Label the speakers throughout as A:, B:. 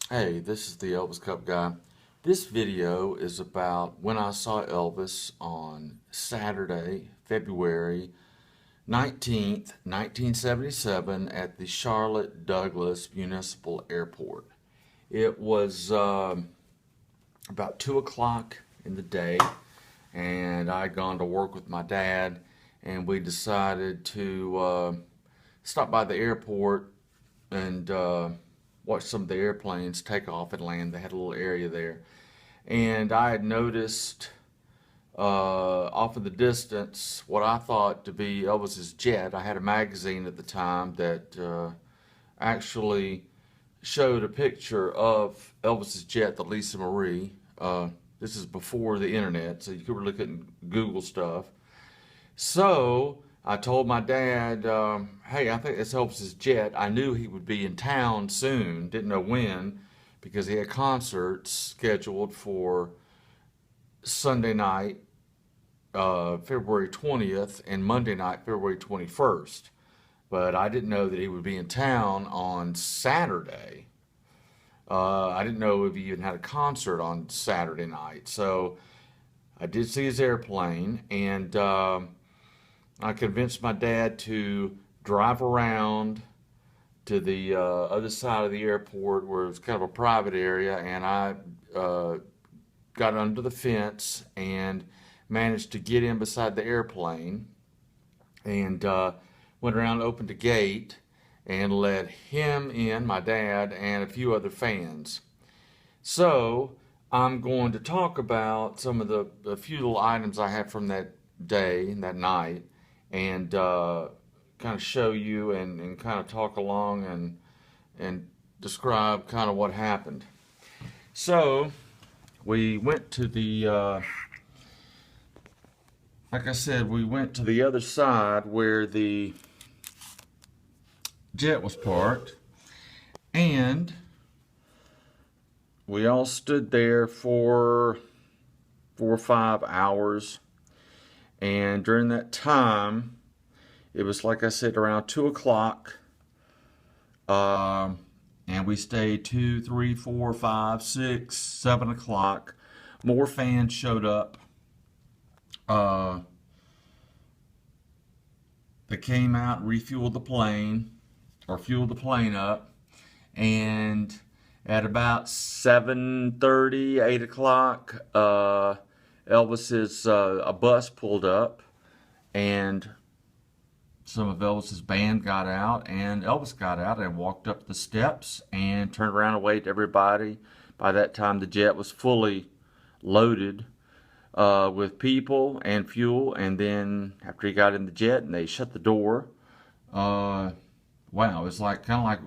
A: Hey, this is the Elvis Cup guy. This video is about when I saw Elvis on Saturday, February 19th, 1977 at the Charlotte Douglas Municipal Airport. It was about 2 o'clock in the day, and I'd gone to work with my dad, and we decided to stop by the airport and watch some of the airplanes take off and land. They had a little area there. And I had noticed off in the distance what I thought to be Elvis's jet. I had a magazine at the time that actually showed a picture of Elvis's jet, the Lisa Marie. This is before the internet, so you could really couldn't Google stuff. So I told my dad, hey, I think it's Elvis's jet. I knew he would be in town soon, didn't know when, because he had concerts scheduled for Sunday night, February 20th, and Monday night, February 21st. But I didn't know that he would be in town on Saturday. I didn't know if he even had a concert on Saturday night. So I did see his airplane, and I convinced my dad to drive around to the other side of the airport where it was kind of a private area, and I got under the fence and managed to get in beside the airplane and went around, opened the gate, and let him in, my dad, and a few other fans. So I'm going to talk about some of the few little items I had from that day, that night, and kind of show you and kind of talk along and describe kind of what happened. So we went to the, like I said, we went to the other side where the jet was parked, and we all stood there for 4 or 5 hours. And during that time, it was, like I said, around 2 o'clock. And we stayed 2, 3, 4, 5, 6, 7 o'clock. More fans showed up. They came out, refueled the plane, or fueled the plane up. And at about 7:30, 8 o'clock, Elvis's a bus pulled up, and some of Elvis's band got out, and Elvis got out and walked up the steps and turned around and waved to everybody. By that time, the jet was fully loaded with people and fuel, and then after he got in the jet and they shut the door, wow, it was like kind of like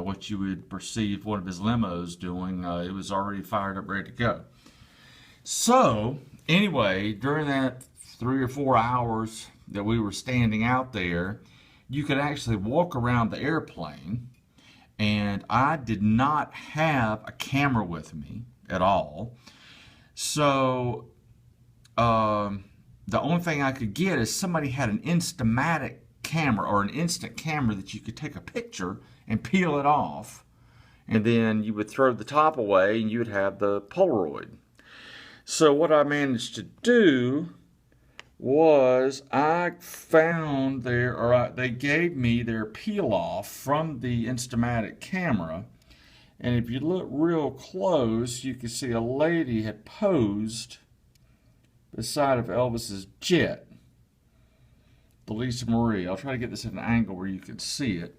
A: what you would perceive one of his limos doing. It was already fired up, ready to go. So anyway, during that 3 or 4 hours that we were standing out there, you could actually walk around the airplane, and I did not have a camera with me at all. So the only thing I could get is somebody had an Instamatic camera or an instant camera that you could take a picture and peel it off, and then you would throw the top away and you would have the Polaroid. So what I managed to do was I found they gave me their peel off from the Instamatic camera, and if you look real close, you can see a lady had posed beside of Elvis's jet, the Lisa Marie. I'll try to get this at an angle where you can see it,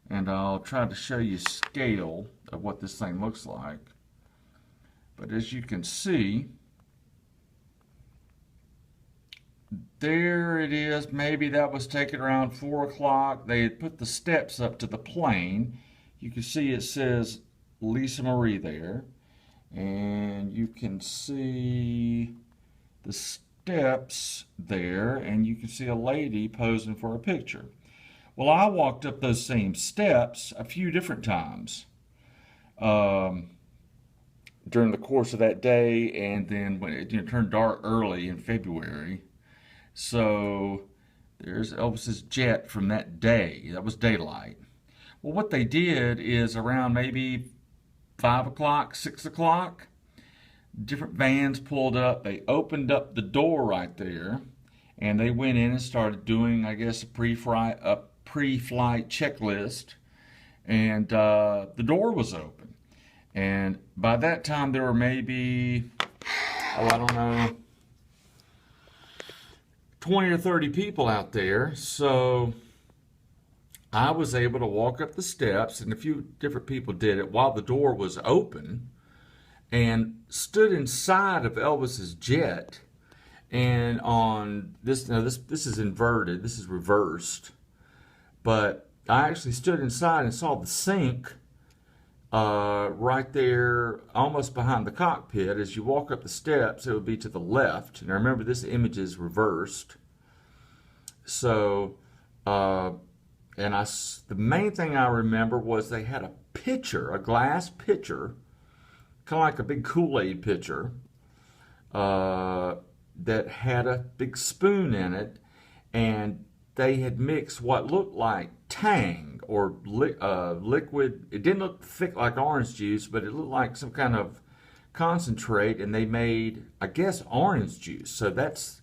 A: and I'll try to show you scale of what this thing looks like. But as you can see, there it is. Maybe that was taken around 4 o'clock. They had put the steps up to the plane. You can see it says Lisa Marie there. And you can see the steps there. And you can see a lady posing for a picture. Well, I walked up those same steps a few different times during the course of that day, and then when it turned dark early in February. So there's Elvis's jet from that day. That was daylight. Well, what they did is around maybe 5 o'clock, 6 o'clock. Different vans pulled up. They opened up the door right there, and they went in and started doing, I guess, a pre-flight checklist. And the door was open. And by that time, there were maybe, I don't know, 20 or 30 people out there. So I was able to walk up the steps, and a few different people did it while the door was open, and stood inside of Elvis's jet. And on this, now this is inverted, this is reversed, but I actually stood inside and saw the sink right there, almost behind the cockpit. As you walk up the steps, it would be to the left. And I remember this image is reversed. So, the main thing I remember was they had a pitcher, a glass pitcher, kind of like a big Kool-Aid pitcher, that had a big spoon in it, and they had mixed what looked like Tang or liquid. It didn't look thick like orange juice, but it looked like some kind of concentrate, and they made, I guess, orange juice. So that's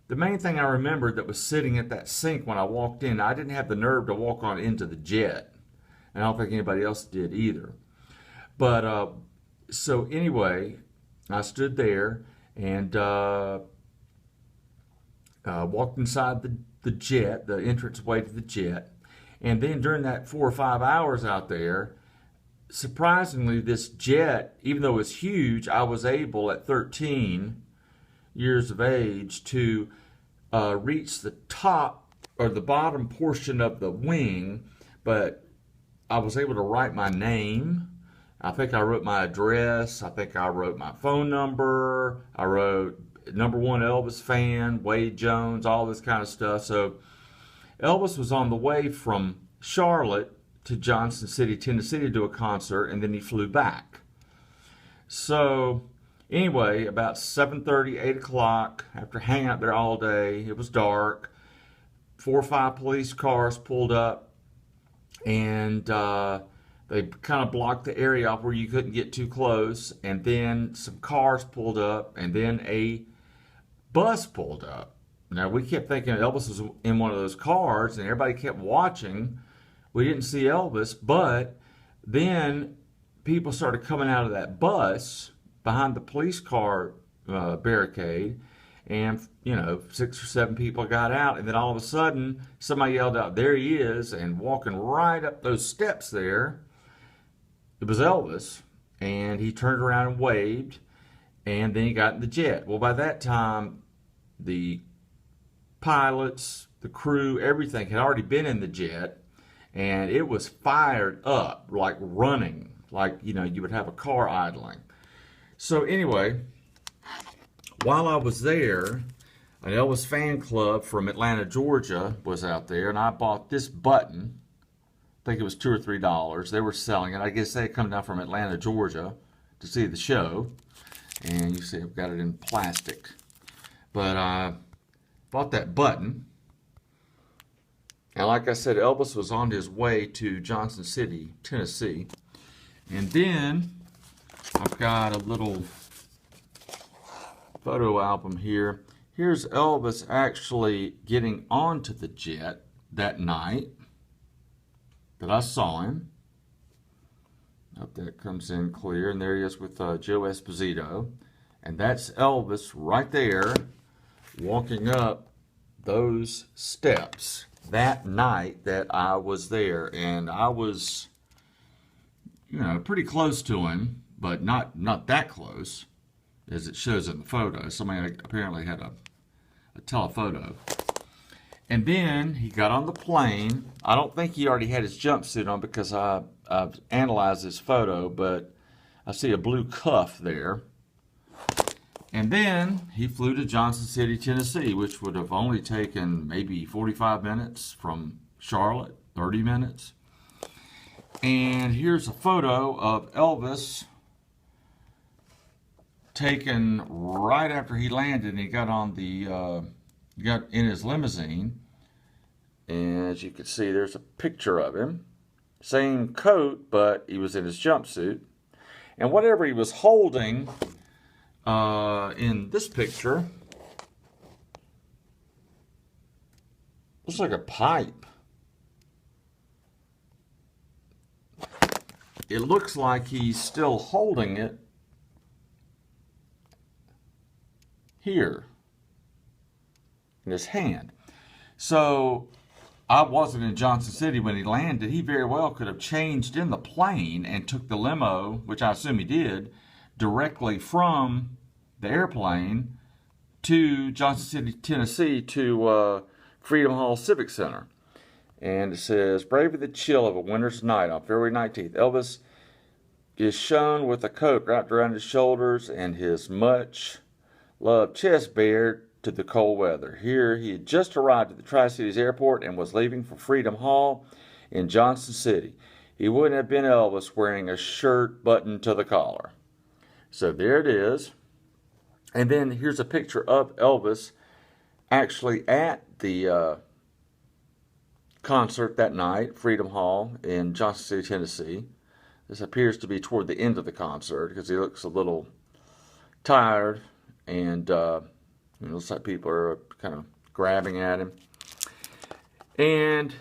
A: the main thing I remembered that was sitting at that sink when I walked in. I didn't have the nerve to walk on into the jet, and I don't think anybody else did either. But so anyway, I stood there and walked inside the jet, the entranceway to the jet. And then during that 4 or 5 hours out there, surprisingly, this jet, even though it was huge, I was able at 13 years of age to reach the top or the bottom portion of the wing, but I was able to write my name. I think I wrote my address. I think I wrote my phone number. I wrote #1 Elvis fan, Wade Jones, all this kind of stuff. So Elvis was on the way from Charlotte to Johnson City, Tennessee to do a concert, and then he flew back. So anyway, about 7:30, 8 o'clock, after hanging out there all day, it was dark, 4 or 5 police cars pulled up, and they kind of blocked the area off where you couldn't get too close, and then some cars pulled up, and then a bus pulled up. Now, we kept thinking Elvis was in one of those cars, and everybody kept watching. We didn't see Elvis, but then people started coming out of that bus behind the police car barricade, and 6 or 7 people got out, and then all of a sudden somebody yelled out, "There he is!" And walking right up those steps there, it was Elvis, and he turned around and waved, and then he got in the jet. Well, by that time, the pilots, the crew, everything had already been in the jet, and it was fired up, like running, like, you would have a car idling. So anyway, while I was there, an Elvis fan club from Atlanta, Georgia was out there, and I bought this button. I think it was $2 or $3. They were selling it. I guess they had come down from Atlanta, Georgia to see the show. And you see I've got it in plastic. But I bought that button. And like I said, Elvis was on his way to Johnson City, Tennessee. And then I've got a little photo album here. Here's Elvis actually getting onto the jet that night that I saw him. Hope that comes in clear. And there he is with Joe Esposito. And that's Elvis right there walking up those steps that night that I was there. And I was, pretty close to him, but not that close as it shows in the photo. Somebody apparently had a telephoto. And then he got on the plane. I don't think he already had his jumpsuit on because I've analyzed this photo, but I see a blue cuff there. And then he flew to Johnson City, Tennessee, which would have only taken maybe 45 minutes from Charlotte, 30 minutes. And here's a photo of Elvis taken right after he landed, and he got on got in his limousine. And as you can see, there's a picture of him. Same coat, but he was in his jumpsuit. And whatever he was holding in this picture looks like a pipe. It looks like he's still holding it here in his hand. So I wasn't in Johnson City when he landed. He very well could have changed in the plane and took the limo, which I assume he did, directly from the airplane to Johnson City, Tennessee, to Freedom Hall Civic Center. And it says, bravely the chill of a winter's night on February 19th, Elvis is shown with a coat wrapped around his shoulders and his much-loved chest bared to the cold weather. Here he had just arrived at the Tri-Cities Airport and was leaving for Freedom Hall in Johnson City. He wouldn't have been Elvis wearing a shirt buttoned to the collar. So there it is. And then here's a picture of Elvis actually at the concert that night, Freedom Hall in Johnson City, Tennessee. This appears to be toward the end of the concert because he looks a little tired, and it looks like people are kind of grabbing at him. And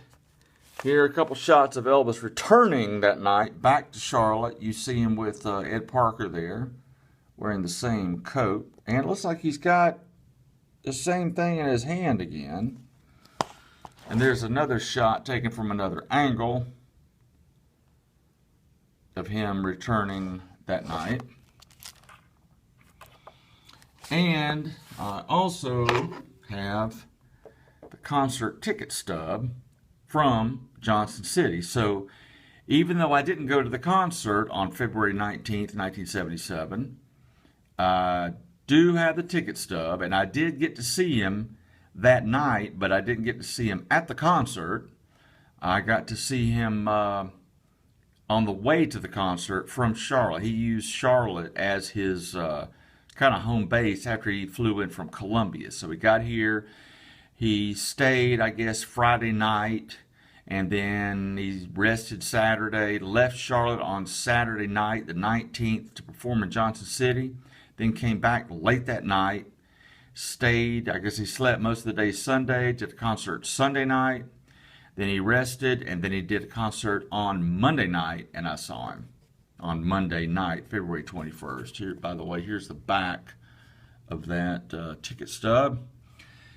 A: here are a couple shots of Elvis returning that night back to Charlotte. You see him with Ed Parker there, wearing the same coat. And it looks like he's got the same thing in his hand again. And there's another shot taken from another angle of him returning that night. And I also have the concert ticket stub from Johnson City. So even though I didn't go to the concert on February 19th, 1977, I do have the ticket stub, and I did get to see him that night, but I didn't get to see him at the concert. I got to see him on the way to the concert from Charlotte. He used Charlotte as his kind of home base after he flew in from Columbia. So he got here, he stayed, I guess, Friday night, and then he rested Saturday, left Charlotte on Saturday night, the 19th, to perform in Johnson City, then came back late that night, stayed, I guess he slept most of the day Sunday, did a concert Sunday night, then he rested, and then he did a concert on Monday night, and I saw him on Monday night, February 21st. Here, by the way, here's the back of that ticket stub.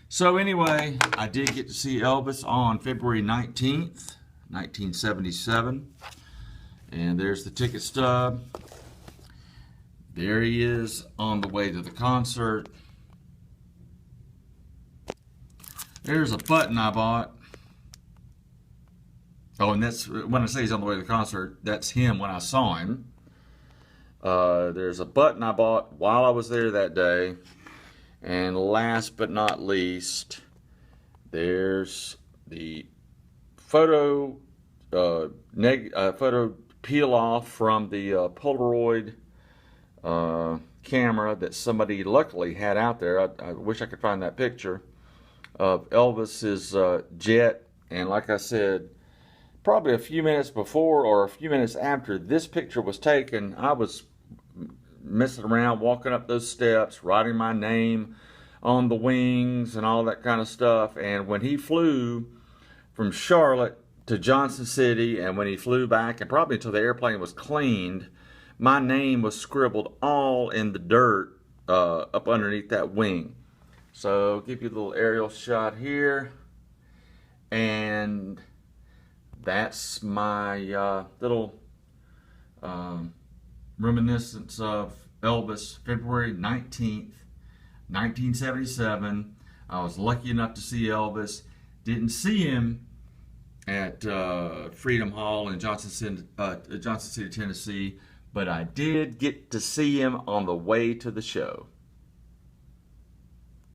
A: So anyway, I did get to see Elvis on February 19th, 1977, and there's the ticket stub. There he is on the way to the concert. There's a button I bought. Oh, and that's when I say he's on the way to the concert, that's him when I saw him. There's a button I bought while I was there that day. And last but not least, there's the photo peel off from the Polaroid camera that somebody luckily had out there. I wish I could find that picture of Elvis's jet. And like I said, probably a few minutes before or a few minutes after this picture was taken, I was messing around, walking up those steps, writing my name on the wings and all that kind of stuff. And when he flew from Charlotte to Johnson City, and when he flew back, and probably until the airplane was cleaned, my name was scribbled all in the dirt up underneath that wing. So I'll give you a little aerial shot here, and that's my little reminiscence of Elvis, February 19th, 1977. I was lucky enough to see Elvis. Didn't see him at Freedom Hall in Johnson City, Tennessee, but I did get to see him on the way to the show.